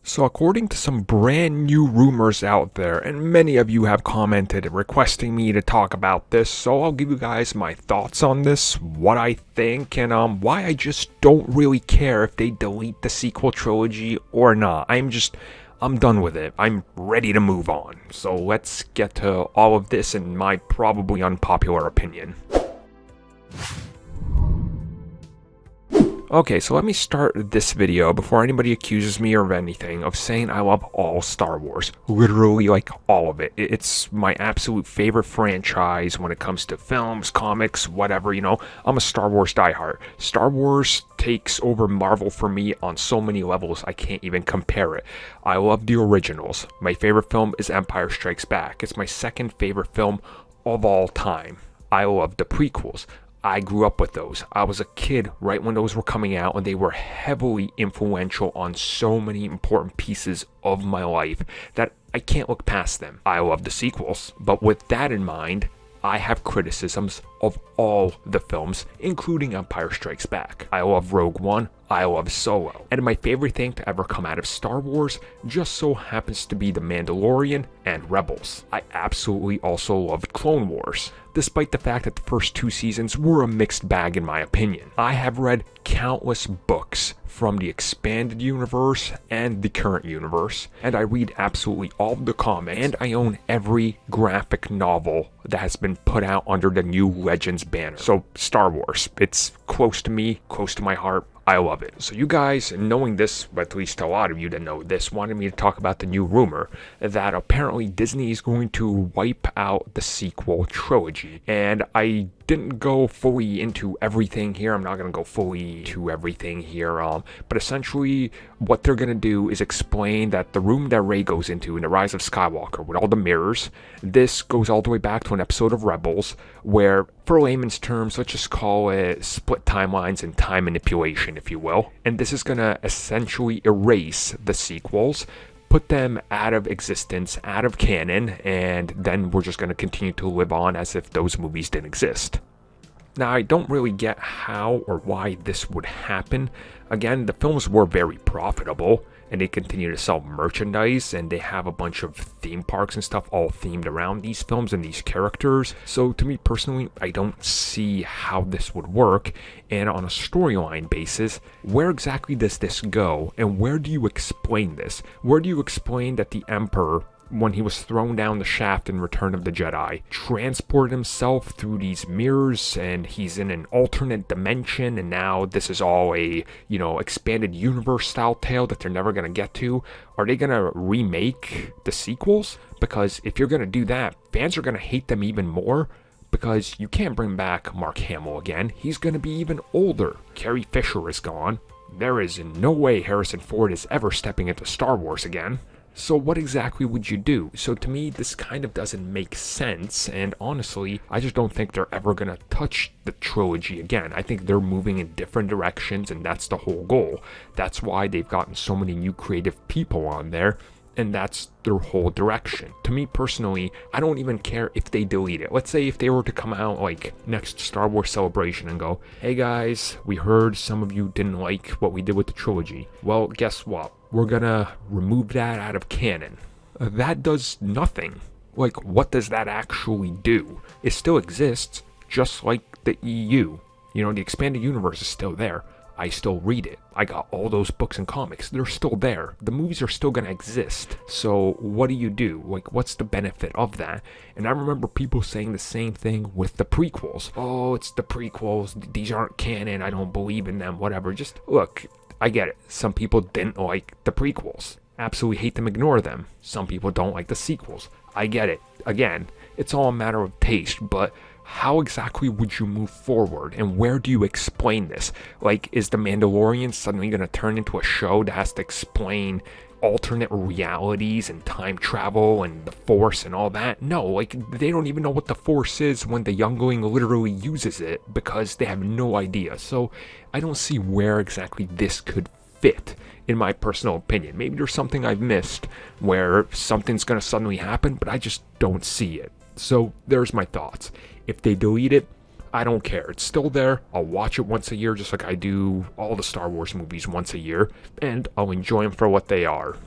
So according to some brand new rumors out there, and many of you have commented requesting me to talk about this, so I'll give you guys my thoughts on this, what I think, and why I just don't really care if they delete the sequel trilogy or not. I'm done with it. I'm ready to move on. So let's get to all of this in my probably unpopular opinion. Okay, so let me start this video before anybody accuses me of anything of saying I love all Star Wars. Literally, like, all of it. It's my absolute favorite franchise when it comes to films, comics, whatever, I'm a Star Wars diehard. Star Wars takes over Marvel for me on so many levels I can't even compare it. I love the originals. My favorite film is Empire Strikes Back. It's my second favorite film of all time. I love the prequels. I grew up with those. I was a kid right when those were coming out, and they were heavily influential on so many important pieces of my life that I can't look past them. I love the sequels, but with that in mind, I have criticisms of all the films, including Empire Strikes Back. I love Rogue One, I love Solo, and my favorite thing to ever come out of Star Wars just so happens to be The Mandalorian and Rebels. I absolutely also loved Clone Wars, despite the fact that the first two seasons were a mixed bag in my opinion. I have read countless books from the expanded universe and the current universe, and I read absolutely all of the comics, and I own every graphic novel that has been put out under the New Legends banner. So Star Wars, it's close to me, close to my heart. I love it. So you guys, knowing this, at least a lot of you that know this, wanted me to talk about the new rumor that apparently Disney is going to wipe out the sequel trilogy. And I didn't go fully into everything here. I'm not going to go fully to everything here. But essentially, what they're going to do is explain that the room that Rey goes into in The Rise of Skywalker with all the mirrors, this goes all the way back to an episode of Rebels where, for layman's terms, let's just call it split timelines and time manipulation, if you will. And this is going to essentially erase the sequels, put them out of existence, out of canon, and then we're just going to continue to live on as if those movies didn't exist. Now, I don't really get how or why this would happen. Again, the films were very profitable, and they continue to sell merchandise, and they have a bunch of theme parks and stuff all themed around these films and these characters. So to me personally, I don't see how this would work. And on a storyline basis, where exactly does this go? And where do you explain this? Where do you explain that the Emperor, when he was thrown down the shaft in Return of the Jedi, transported himself through these mirrors and he's in an alternate dimension, and now this is all a, expanded universe style tale that they're never going to get to? Are they going to remake the sequels? Because if you're going to do that, fans are going to hate them even more, because you can't bring back Mark Hamill again. He's going to be even older. Carrie Fisher is gone. There is in no way Harrison Ford is ever stepping into Star Wars again. So what exactly would you do? So to me, this kind of doesn't make sense, and honestly, I just don't think they're ever going to touch the trilogy again. I think they're moving in different directions, and that's the whole goal. That's why they've gotten so many new creative people on there, and that's their whole direction. To me personally, I don't even care if they delete it. Let's say if they were to come out like next Star Wars Celebration and go, hey guys, we heard some of you didn't like what we did with the trilogy. Well, guess what? We're gonna remove that out of canon. That does nothing. Like, what does that actually do? It still exists, just like the EU. The expanded universe is still there. I still read it. I got all those books and comics. They're still there. The movies are still gonna exist. So what do you do? Like, what's the benefit of that? And I remember people saying the same thing with the prequels. Oh, it's the prequels. These aren't canon. I don't believe in them. Whatever. Just look. I get it. Some people didn't like the prequels. Absolutely hate them, ignore them. Some people don't like the sequels. I get it. Again, it's all a matter of taste, but how exactly would you move forward, and where do you explain this? Like, is The Mandalorian suddenly going to turn into a show that has to explain alternate realities and time travel and the Force and all that? No, like, they don't even know what the Force is when the youngling literally uses it, because they have no idea. So I don't see where exactly this could fit, in my personal opinion. Maybe there's something I've missed where something's going to suddenly happen, but I just don't see it. So there's my thoughts. If they delete it, I don't care. It's still there. I'll watch it once a year, just like I do all the Star Wars movies once a year, and I'll enjoy them for what they are.